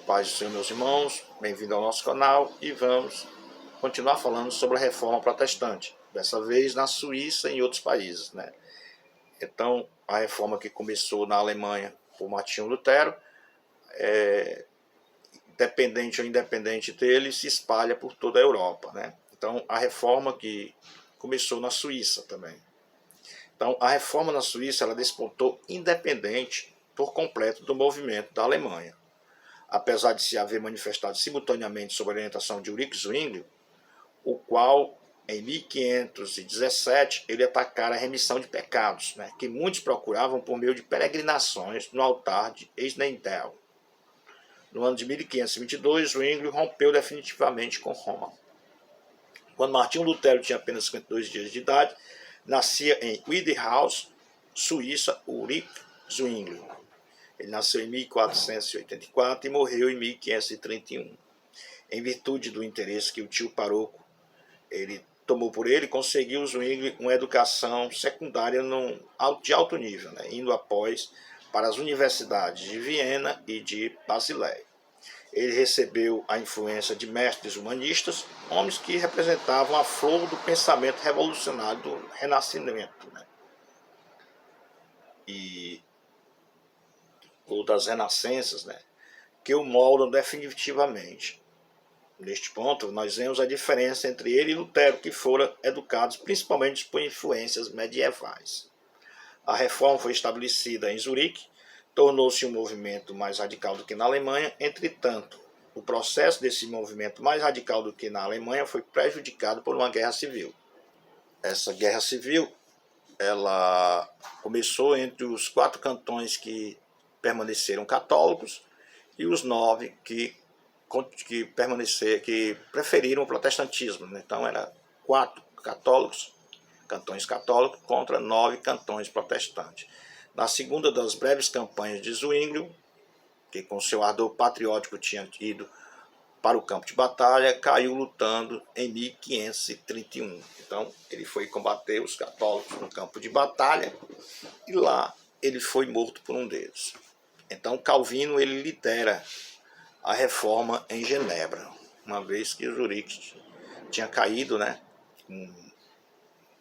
Paz do Senhor, meus irmãos, bem-vindo ao nosso canal e vamos continuar falando sobre a reforma protestante, dessa vez na Suíça e em outros países, né? Então, a reforma que começou na Alemanha por Martinho Lutero, dependente ou independente dele, se espalha por toda a Europa, né? Então, a reforma que começou na Suíça também. Então, a reforma na Suíça ela despontou independente por completo do movimento da Alemanha. Apesar de se haver manifestado simultaneamente sob a orientação de Ulrich Zwingli, o qual, em 1517, ele atacara a remissão de pecados, né, que muitos procuravam por meio de peregrinações no altar de Einsiedeln. No ano de 1522, Zwingli rompeu definitivamente com Roma. Quando Martinho Lutero tinha apenas 52 dias de idade, nascia em Wiederhaus, Suíça, Ulrich Zwingli. Ele nasceu em 1484 e morreu em 1531. Em virtude do interesse que o tio paroco ele tomou por ele, conseguiu Zwingli uma educação secundária de alto nível, né, indo após para as universidades de Viena e de Basileia. Ele recebeu a influência de mestres humanistas, homens que representavam a flor do pensamento revolucionário do Renascimento, né, ou das renascenças, né, que o moldam definitivamente. Neste ponto, nós vemos a diferença entre ele e Lutero, que foram educados principalmente por influências medievais. A reforma foi estabelecida em Zurique, tornou-se um movimento mais radical do que na Alemanha. Entretanto, o processo desse movimento mais radical do que na Alemanha foi prejudicado por uma guerra civil. Essa guerra civil ela começou entre os 4 cantões que permaneceram católicos e os 9 que preferiram o protestantismo. Então, era 4 cantões católicos contra 9 cantões protestantes. Na segunda das breves campanhas de Zwingli, que com seu ardor patriótico tinha ido para o campo de batalha, caiu lutando em 1531. Então, ele foi combater os católicos no campo de batalha e lá ele foi morto por um deles. Então, Calvino ele lidera a reforma em Genebra, uma vez que Zurique tinha caído, né,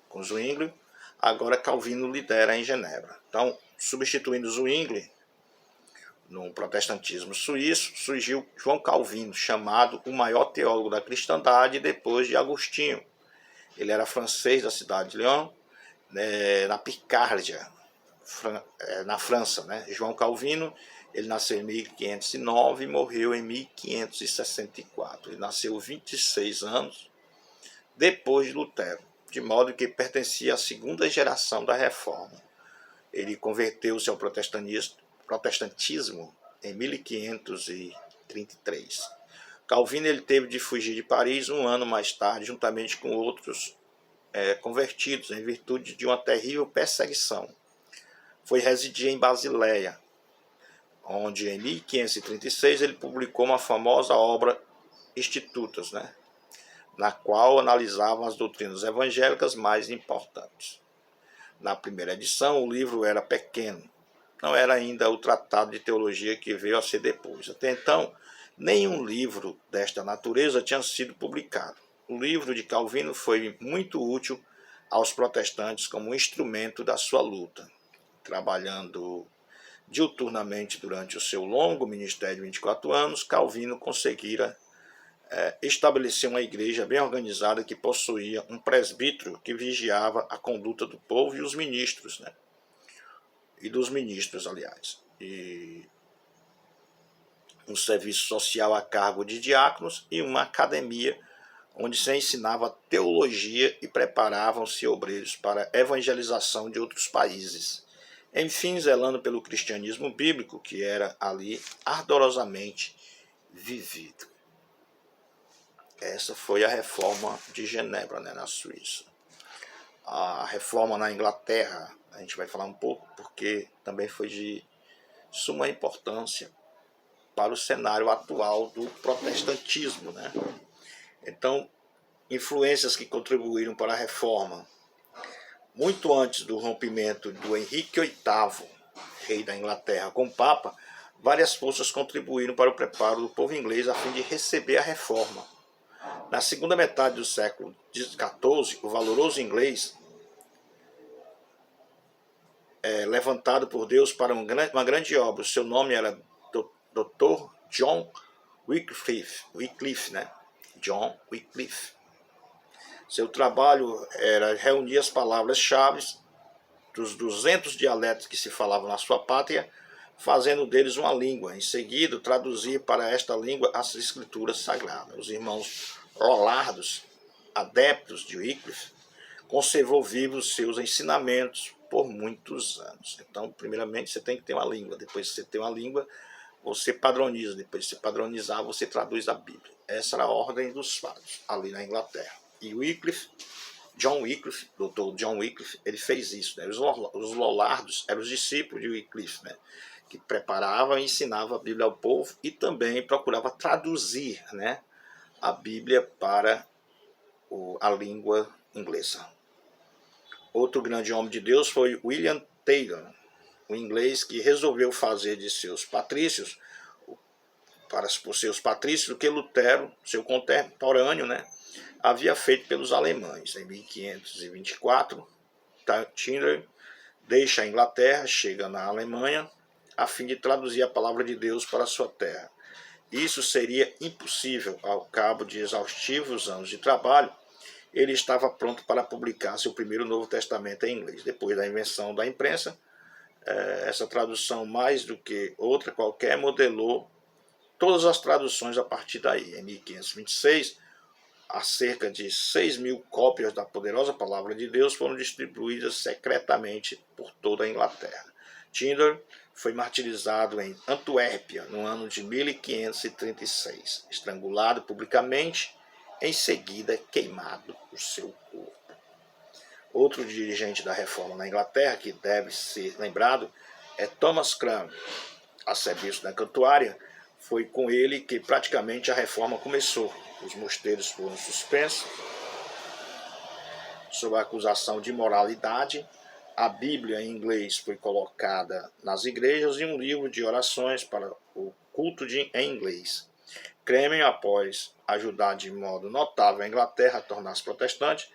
com Zwingli, agora Calvino lidera em Genebra. Então, substituindo Zwingli no protestantismo suíço, surgiu João Calvino, chamado o maior teólogo da cristandade depois de Agostinho. Ele era francês da cidade de Lyon, na Picárdia, na França, né? João Calvino, ele nasceu em 1509 e morreu em 1564. Ele nasceu 26 anos depois de Lutero, de modo que pertencia à segunda geração da Reforma. Ele converteu-se ao protestantismo em 1533. Calvino ele teve de fugir de Paris um ano mais tarde, juntamente com outros convertidos, em virtude de uma terrível perseguição. Foi residir em Basileia, onde em 1536 ele publicou uma famosa obra Institutas, né, na qual analisavam as doutrinas evangélicas mais importantes. Na primeira edição, o livro era pequeno, não era ainda o tratado de teologia que veio a ser depois. Até então, nenhum livro desta natureza tinha sido publicado. O livro de Calvino foi muito útil aos protestantes como instrumento da sua luta, trabalhando diuturnamente durante o seu longo ministério de 24 anos, Calvino conseguira estabelecer uma igreja bem organizada que possuía um presbítero que vigiava a conduta do povo e os ministros, né? E dos ministros, aliás. E um serviço social a cargo de diáconos e uma academia onde se ensinava teologia e preparavam-se obreiros para a evangelização de outros países. Enfim, zelando pelo cristianismo bíblico, que era ali ardorosamente vivido. Essa foi a reforma de Genebra, né, na Suíça. A reforma na Inglaterra, a gente vai falar um pouco, porque também foi de suma importância para o cenário atual do protestantismo, né? Então, influências que contribuíram para a reforma. Muito antes do rompimento do Henrique VIII, rei da Inglaterra, com o Papa, várias forças contribuíram para o preparo do povo inglês a fim de receber a reforma. Na segunda metade do século XIV, o valoroso inglês, levantado por Deus para uma grande obra, o seu nome era Dr. John Wycliffe, né? John Wycliffe. Seu trabalho era reunir as palavras-chave dos 200 dialetos que se falavam na sua pátria, fazendo deles uma língua. Em seguida, traduzir para esta língua as escrituras sagradas. Os irmãos Lollardos, adeptos de Wycliffe, conservou vivos seus ensinamentos por muitos anos. Então, primeiramente, você tem que ter uma língua. Depois que você tem uma língua, você padroniza. Depois de você padronizar, você traduz a Bíblia. Essa era a ordem dos fatos, ali na Inglaterra. E Wycliffe, John Wycliffe, doutor John Wycliffe, ele fez isso. Né? Os Lollardos eram os discípulos de Wycliffe, né? Que preparavam e ensinavam a Bíblia ao povo e também procurava traduzir, né, a Bíblia para a língua inglesa. Outro grande homem de Deus foi William Taylor, um inglês que resolveu fazer de seus patrícios, por seus patrícios, o que Lutero, seu contemporâneo, né, havia feito pelos alemães. Em 1524, Tyndale deixa a Inglaterra, chega na Alemanha, a fim de traduzir a palavra de Deus para a sua terra. Isso seria impossível ao cabo de exaustivos anos de trabalho. Ele estava pronto para publicar seu primeiro Novo Testamento em inglês. Depois da invenção da imprensa, essa tradução, mais do que outra qualquer, modelou todas as traduções a partir daí. Em 1526, cerca de 6.000 cópias da poderosa palavra de Deus foram distribuídas secretamente por toda a Inglaterra. Tyndale foi martirizado em Antuérpia no ano de 1536, estrangulado publicamente, em seguida queimado o seu corpo. Outro dirigente da reforma na Inglaterra, que deve ser lembrado, é Thomas Cranmer, arcebispo da Cantuária. Foi com ele que praticamente a reforma começou. Os mosteiros foram suspensos sob a acusação de imoralidade. A Bíblia em inglês foi colocada nas igrejas e um livro de orações para o culto em inglês. Cranmer, após ajudar de modo notável a Inglaterra a tornar-se protestante,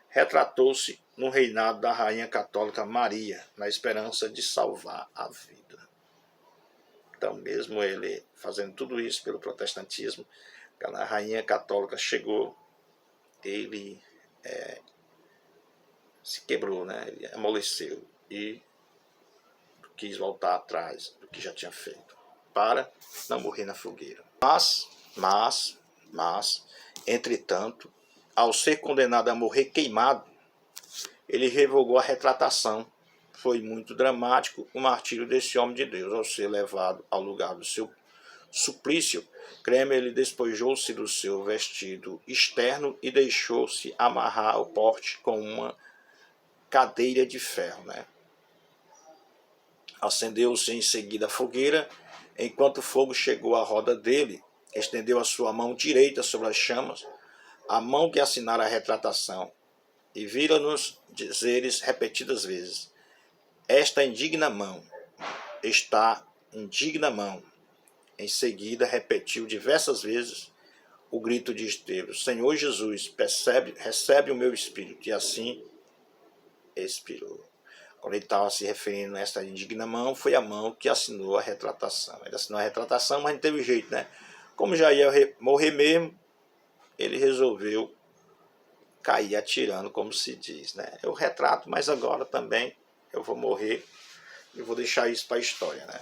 retratou-se no reinado da rainha católica Maria, na esperança de salvar a vida. Então, mesmo ele fazendo tudo isso pelo protestantismo, quando a rainha católica chegou, ele se quebrou, né? Ele amoleceu e quis voltar atrás do que já tinha feito, para não morrer na fogueira. Mas, entretanto, ao ser condenado a morrer queimado, ele revogou a retratação. Foi muito dramático o martírio desse homem de Deus. Ao ser levado ao lugar do seu suplício, Cranmer ele despojou-se do seu vestido externo e deixou-se amarrar ao porte com uma cadeira de ferro, né? Acendeu-se em seguida a fogueira. Enquanto o fogo chegou à roda dele, estendeu a sua mão direita sobre as chamas, a mão que assinara a retratação, e viram-nos dizeres repetidas vezes: esta indigna mão, está indigna mão. Em seguida repetiu diversas vezes o grito de Estevão: Senhor Jesus, recebe o meu espírito. E assim expirou. Quando ele estava se referindo a esta indigna mão, foi a mão que assinou a retratação. Ele assinou a retratação, mas não teve jeito, né? Como já ia morrer mesmo, ele resolveu cair atirando, como se diz, né? Eu retrato, mas agora também eu vou morrer e vou deixar isso para a história, né?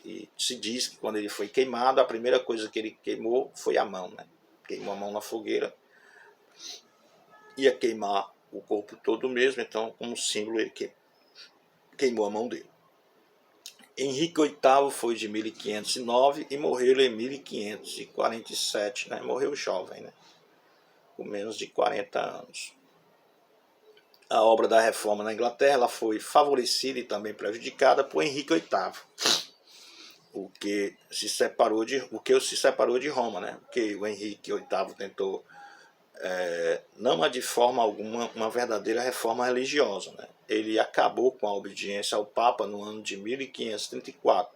E se diz que quando ele foi queimado, a primeira coisa que ele queimou foi a mão, né? Queimou a mão na fogueira, ia queimar o corpo todo mesmo, então como símbolo ele queimou a mão dele. Henrique VIII foi de 1509 e morreu em 1547, né? Morreu jovem, né? Com menos de 40 anos. A obra da reforma na Inglaterra ela foi favorecida e também prejudicada por Henrique VIII, o que se separou de Roma, né? Porque o Henrique VIII tentou não há de forma alguma uma verdadeira reforma religiosa, né? Ele acabou com a obediência ao Papa no ano de 1534.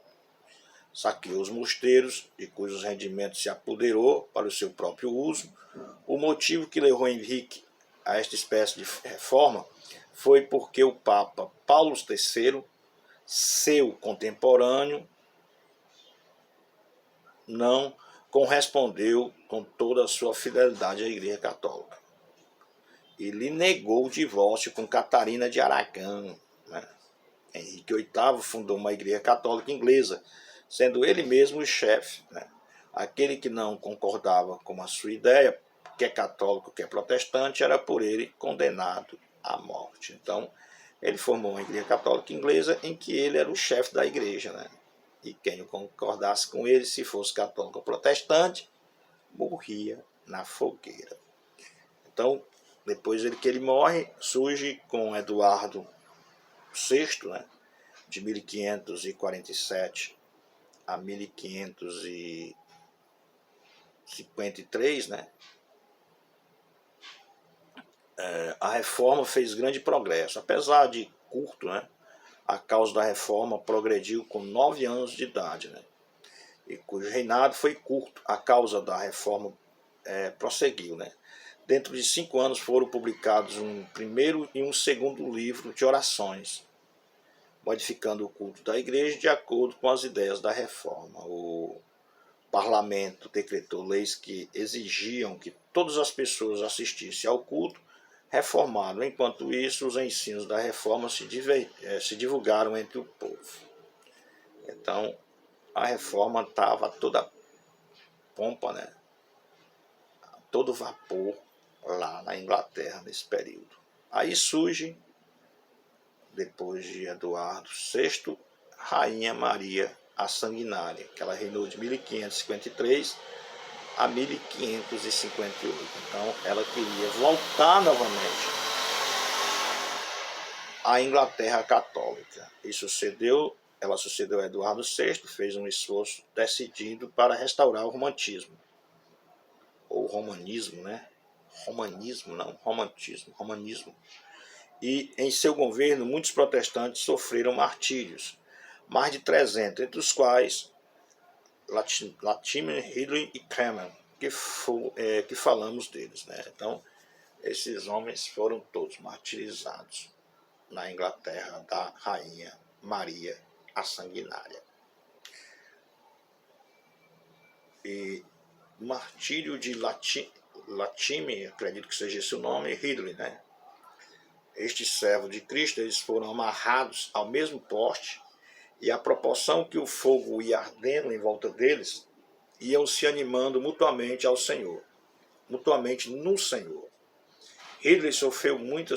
saqueou os mosteiros, de cujos rendimentos se apoderou para o seu próprio uso. O motivo que levou Henrique a esta espécie de reforma foi porque o Papa Paulo III, seu contemporâneo, não correspondeu com toda a sua fidelidade à Igreja Católica. Ele negou o divórcio com Catarina de Aragão, né? Henrique VIII fundou uma igreja católica inglesa, sendo ele mesmo o chefe, né? Aquele que não concordava com a sua ideia, quer católico, quer protestante, era por ele condenado à morte. Então, ele formou uma igreja católica inglesa em que ele era o chefe da igreja, né? E quem não concordasse com ele, se fosse católico ou protestante, morria na fogueira. Então, depois que ele morre, surge com Eduardo VI, né, de 1547 a 1553, né, a reforma fez grande progresso. Apesar de curto, né, a causa da reforma progrediu com 9 anos de idade, né, e cujo reinado foi curto. A causa da reforma prosseguiu, né. Dentro de 5 anos foram publicados um primeiro e um segundo livro de orações, modificando o culto da igreja de acordo com as ideias da reforma. O parlamento decretou leis que exigiam que todas as pessoas assistissem ao culto reformado. Enquanto isso, os ensinos da reforma se divulgaram entre o povo. Então, a reforma estava a toda pompa, né? A todo vapor lá na Inglaterra nesse período. Aí surge, depois de Eduardo VI, Rainha Maria a Sanguinária, que ela reinou de 1553 a 1558. Então, ela queria voltar novamente à Inglaterra católica. Ela sucedeu a Eduardo VI, fez um esforço decidido para restaurar o romantismo, ou romanismo, né? Romanismo. E em seu governo, muitos protestantes sofreram martírios, mais de 300, entre os quais Latimer, Ridley e Cranmer, que falamos deles, né? Então, esses homens foram todos martirizados na Inglaterra da Rainha Maria a Sanguinária. E martírio de Latimer, acredito que seja esse o nome, Ridley, né? Estes servos de Cristo, eles foram amarrados ao mesmo poste, e à proporção que o fogo ia ardendo em volta deles, iam se animando mutuamente ao Senhor, mutuamente no Senhor. Ridley sofreu muito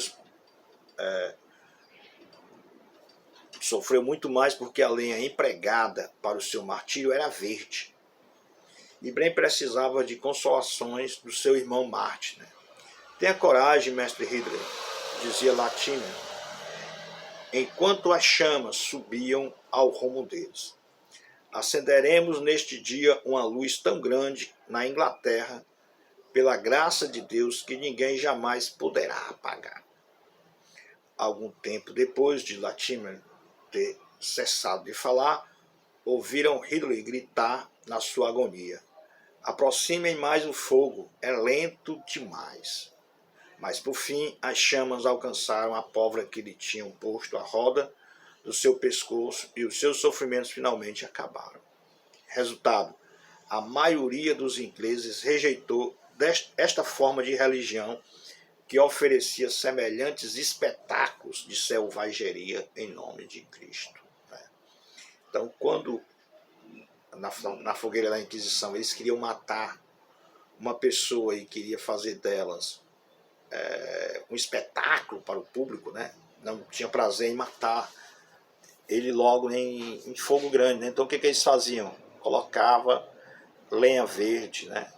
mais porque a lenha empregada para o seu martírio era verde, e bem precisava de consolações do seu irmão Marte, né? Tenha coragem, mestre Ridley, dizia Latimer, enquanto as chamas subiam ao rumo deles. Acenderemos neste dia uma luz tão grande na Inglaterra, pela graça de Deus, que ninguém jamais poderá apagar. Algum tempo depois de Latimer ter cessado de falar, ouviram Ridley gritar na sua agonia: aproximem mais o fogo, é lento demais. Mas, por fim, as chamas alcançaram a pólvora que lhe tinham posto à roda do seu pescoço e os seus sofrimentos finalmente acabaram. Resultado: a maioria dos ingleses rejeitou esta forma de religião que oferecia semelhantes espetáculos de selvageria em nome de Cristo. Então, quando na fogueira da Inquisição eles queriam matar uma pessoa e queria fazer delas um espetáculo para o público, né? Não tinha prazer em matar ele logo em fogo grande, né? Então o que eles faziam? Colocava lenha verde, né?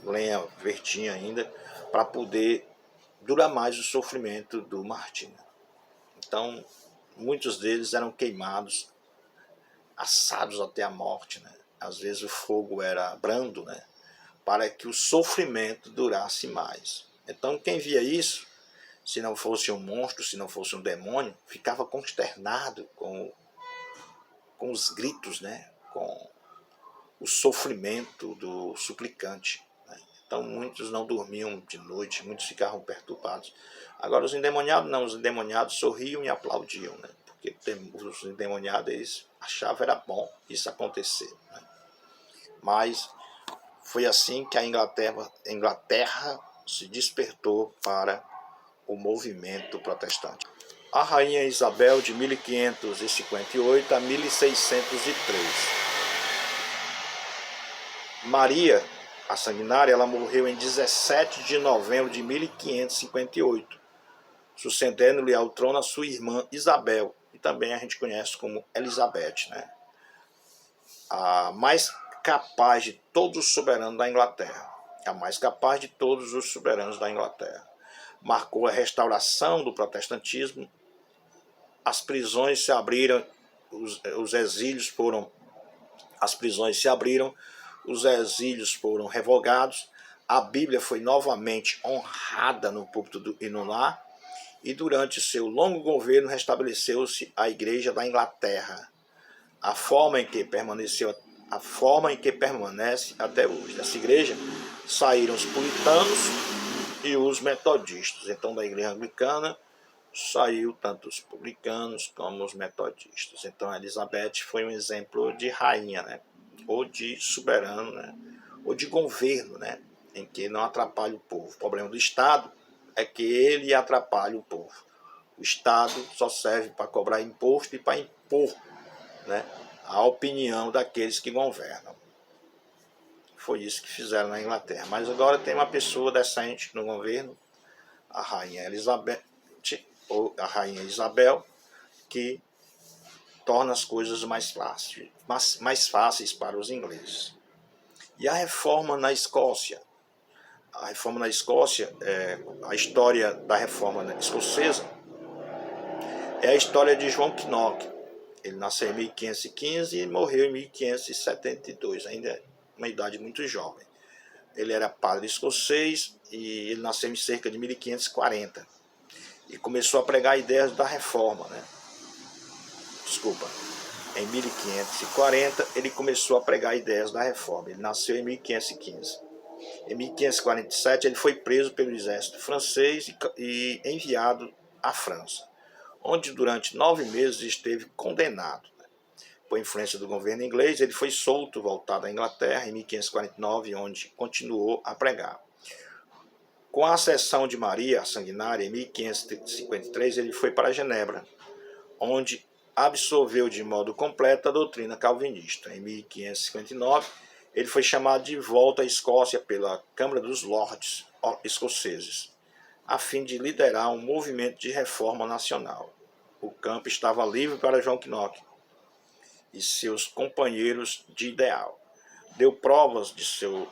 Lenha verdinha ainda, para poder durar mais o sofrimento do martírio. Então muitos deles eram queimados, assados até a morte, né? Às vezes o fogo era brando, né? Para que o sofrimento durasse mais. Então quem via isso, se não fosse um monstro, se não fosse um demônio, ficava consternado com com os gritos, né? Com o sofrimento do suplicante, né? Então muitos não dormiam de noite, muitos ficavam perturbados. Agora os endemoniados não, os endemoniados sorriam e aplaudiam, né? Porque os endemoniados eles achavam era bom isso acontecer, né? Mas foi assim que a Inglaterra se despertou para o movimento protestante. A rainha Isabel, de 1558 a 1603. Maria, a sanguinária, ela morreu em 17 de novembro de 1558, sucedendo-lhe ao trono a sua irmã Isabel, que também a gente conhece como Elizabeth, né? A mais capaz de todos os soberanos da Inglaterra. A mais capaz de todos os soberanos da Inglaterra. Marcou a restauração do protestantismo. As prisões se abriram, os exílios foram, as prisões se abriram, os exílios foram revogados, a Bíblia foi novamente honrada no púlpito e no lar, e durante seu longo governo restabeleceu-se a Igreja da Inglaterra, a forma em que permanece até hoje. Dessa igreja saíram os puritanos e os metodistas. Então da Igreja Anglicana saiu tanto os publicanos como os metodistas. Então a Elizabeth foi um exemplo de rainha, né? Ou de soberano, né? Ou de governo, né? Em que não atrapalha o povo. O problema do Estado é que ele atrapalha o povo. O Estado só serve para cobrar imposto e para impor, né, a opinião daqueles que governam. Foi isso que fizeram na Inglaterra. Mas agora tem uma pessoa decente no governo, a rainha Elizabeth, ou a rainha Isabel, que torna as coisas mais fáceis para os ingleses. E a reforma na Escócia? A reforma na Escócia, a história da reforma escocesa é a história de João Knox. Ele nasceu em 1515 e morreu em 1572, ainda é uma idade muito jovem. Ele era padre escocês e ele nasceu em cerca de 1540 e começou a pregar ideias da reforma, né? Em 1540 ele começou a pregar ideias da reforma. Ele nasceu em 1515. Em 1547 ele foi preso pelo exército francês e enviado à França, onde durante 9 meses esteve condenado. Por influência do governo inglês, ele foi solto, voltado à Inglaterra em 1549, onde continuou a pregar. Com a ascensão de Maria, a sanguinária, em 1553, ele foi para Genebra, onde absorveu de modo completo a doutrina calvinista. Em 1559, ele foi chamado de volta à Escócia pela Câmara dos Lordes escoceses, a fim de liderar um movimento de reforma nacional. O campo estava livre para João Knox e seus companheiros de ideal. Deu provas de ser um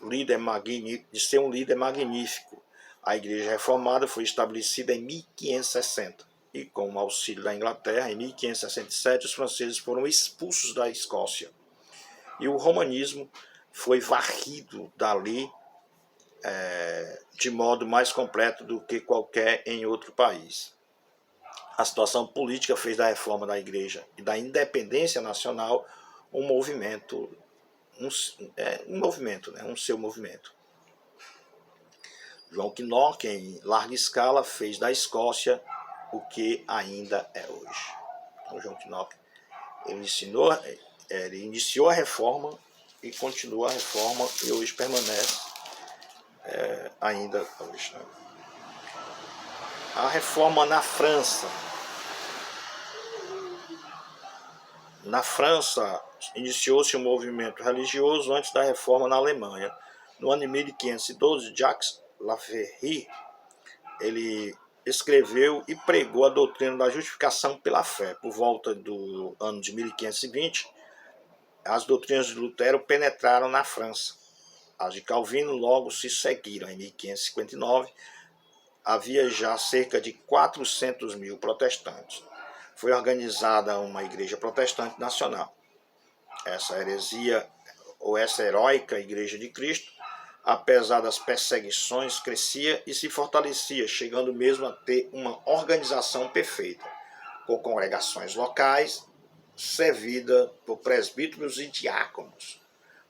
líder magnífico. A Igreja Reformada foi estabelecida em 1560 e, com o auxílio da Inglaterra, em 1567, os franceses foram expulsos da Escócia e o romanismo foi varrido dali de modo mais completo do que qualquer em outro país. A situação política fez da reforma da Igreja e da independência nacional um movimento, seu movimento. João Knox, em larga escala, fez da Escócia o que ainda é hoje. Então, João Knox, ele iniciou a reforma e continua a reforma e hoje permanece ainda hoje, né? A reforma na França. Na França, iniciou-se um movimento religioso antes da reforma na Alemanha. No ano de 1512, Jacques Laferrier, ele escreveu e pregou a doutrina da justificação pela fé. Por volta do ano de 1520, as doutrinas de Lutero penetraram na França. As de Calvino logo se seguiram. Em 1559, havia já cerca de 400 mil protestantes. Foi organizada uma igreja protestante nacional. Essa heresia, ou essa heróica Igreja de Cristo, apesar das perseguições, crescia e se fortalecia, chegando mesmo a ter uma organização perfeita, com congregações locais, servida por presbíteros e diáconos,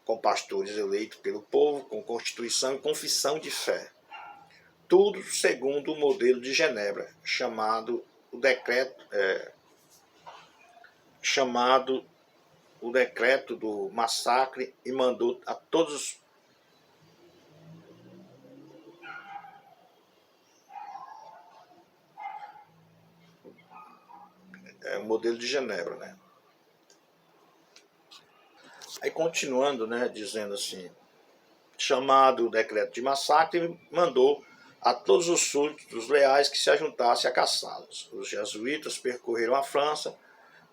com pastores eleitos pelo povo, com constituição e confissão de fé. Tudo segundo o modelo de Genebra, chamado o decreto do massacre, e mandou a todos o modelo de Genebra, né? Aí continuando, né, dizendo assim, chamado o decreto de massacre, mandou a todos os súditos leais que se ajuntassem a caçá-los. Os jesuítas percorreram a França,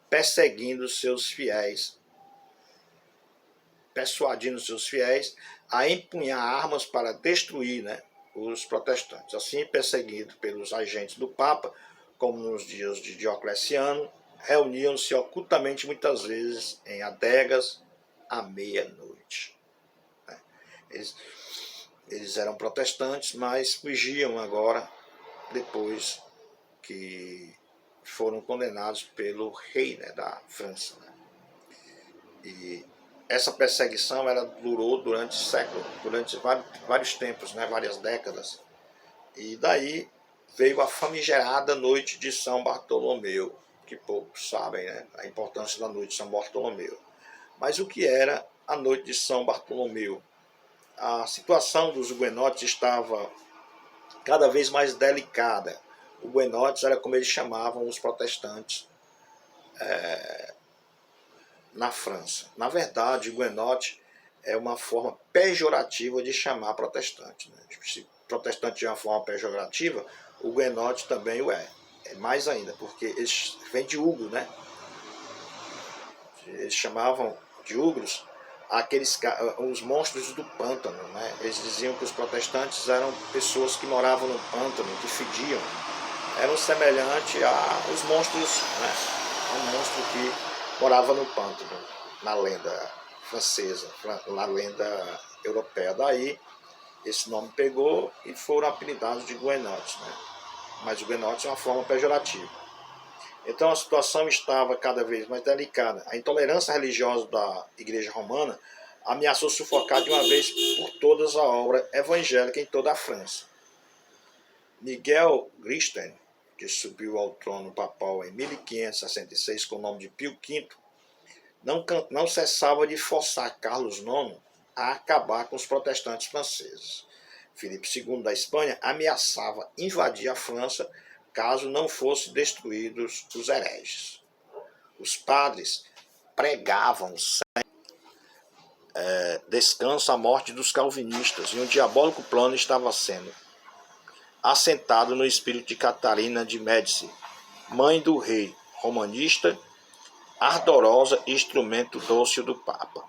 persuadindo seus fiéis a empunhar armas para destruir, né, os protestantes. Assim, perseguidos pelos agentes do Papa, como nos dias de Diocleciano, reuniam-se ocultamente muitas vezes em adegas à meia-noite. Eles eram protestantes, mas fugiam agora, depois que foram condenados pelo rei, né, da França. Né? E essa perseguição ela durou durante séculos, durante vários tempos, né, várias décadas. E daí veio a famigerada noite de São Bartolomeu, que poucos sabem, né, a importância da noite de São Bartolomeu. Mas o que era a noite de São Bartolomeu? A situação dos huguenotes estava cada vez mais delicada. Huguenotes era como eles chamavam os protestantes na França. Na verdade, huguenote é uma forma pejorativa de chamar protestante. Né? Se protestante é uma forma pejorativa, o huguenote também o é. É mais ainda, porque eles vêm de Hugo, né? Eles chamavam de húngaros os monstros do pântano, né? Eles diziam que os protestantes eram pessoas que moravam no pântano, que fediam. Eram semelhantes aos monstros, né? Um monstro que morava no pântano, na lenda francesa, na lenda europeia. Daí, esse nome pegou e foram apelidados de huguenotes, né? Mas huguenotes é uma forma pejorativa. Então a situação estava cada vez mais delicada. A intolerância religiosa da Igreja Romana ameaçou sufocar de uma vez por todas a obra evangélica em toda a França. Miguel Christian, que subiu ao trono papal em 1566 com o nome de Pio V, não cessava de forçar Carlos IX a acabar com os protestantes franceses. Filipe II da Espanha ameaçava invadir a França caso não fossem destruídos os hereges. Os padres pregavam sem descanso a morte dos calvinistas, e um diabólico plano estava sendo assentado no espírito de Catarina de Médici, mãe do rei romanista, ardorosa e instrumento dócil do Papa.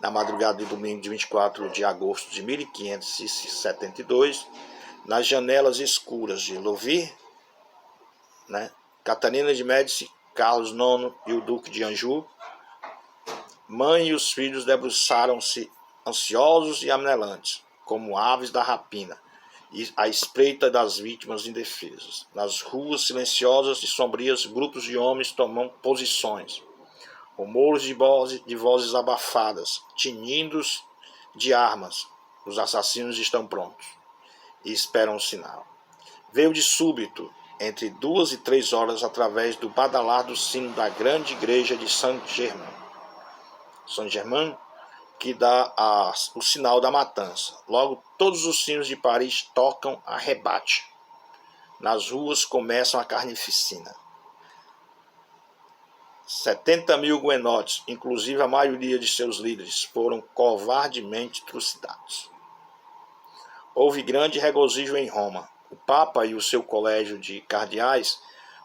Na madrugada de domingo de 24 de agosto de 1572, nas janelas escuras de Louviers, né, Catarina de Médici, Carlos IX e o Duque de Anjou, mãe e os filhos debruçaram-se ansiosos e anelantes, como aves da rapina, à espreita das vítimas indefesas. Nas ruas silenciosas e sombrias, grupos de homens tomam posições. Rumores de vozes abafadas, tinindo de armas. Os assassinos estão prontos e esperam um sinal. Veio de súbito, entre 2 e 3 horas, através do badalar do sino da grande igreja de Saint-Germain, que dá o sinal da matança. Logo, todos os sinos de Paris tocam a rebate. Nas ruas começam a carnificina. 70.000 huguenotes, inclusive a maioria de seus líderes, foram covardemente trucidados. Houve grande regozijo em Roma. O Papa e o seu colégio de cardeais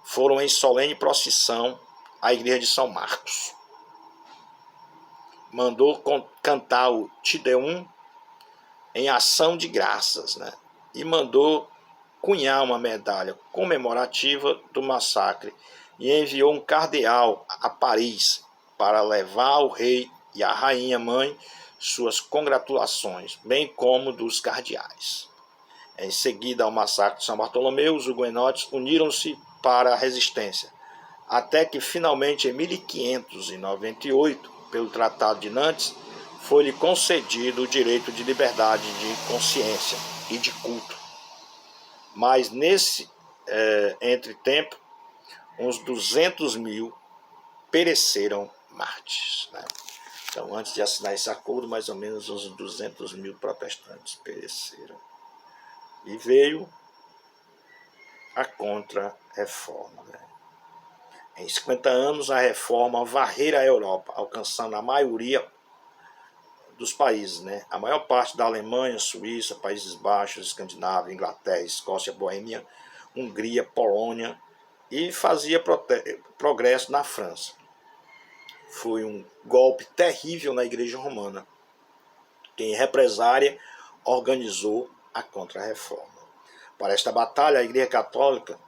foram em solene procissão à igreja de São Marcos. Mandou cantar o Te Deum em ação de graças, né? E mandou cunhar uma medalha comemorativa do massacre e enviou um cardeal a Paris para levar ao rei e à rainha mãe suas congratulações, bem como dos cardeais. Em seguida ao massacre de São Bartolomeu, os huguenotes uniram-se para a resistência, até que finalmente em 1598, pelo Tratado de Nantes, foi-lhe concedido o direito de liberdade de consciência e de culto. Mas nesse entretempo, uns 200.000 pereceram mártires, né? Então, antes de assinar esse acordo, mais ou menos uns 200.000 protestantes pereceram. E veio a Contra-Reforma, né? Em 50 anos, a Reforma varrera a Europa, alcançando a maioria dos países, né? A maior parte da Alemanha, Suíça, Países Baixos, Escandinávia, Inglaterra, Escócia, Boêmia, Hungria, Polônia, e fazia progresso na França. Foi um golpe terrível na Igreja Romana, que em represária organizou a Contra-Reforma. Para esta batalha, a Igreja Católica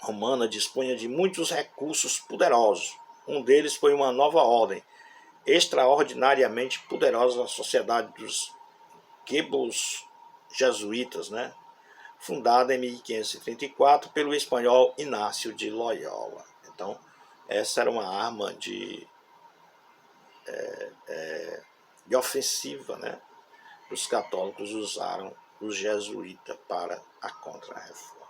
Romana dispunha de muitos recursos poderosos. Um deles foi uma nova ordem, extraordinariamente poderosa, na Sociedade dos Quebos Jesuítas, né? Fundada em 1534 pelo espanhol Inácio de Loyola. Então, essa era uma arma de ofensiva, né? Os católicos usaram os jesuítas para a Contra-Reforma.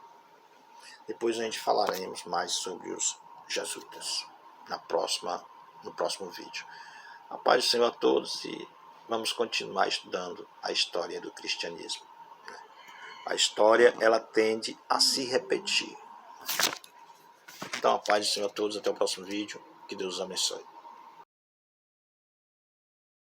Depois a gente falaremos mais sobre os jesuítas no próximo vídeo. A paz do Senhor a todos, e vamos continuar estudando a história do cristianismo. A história, ela tende a se repetir. Então, a paz do Senhor a todos, até o próximo vídeo. Que Deus os abençoe.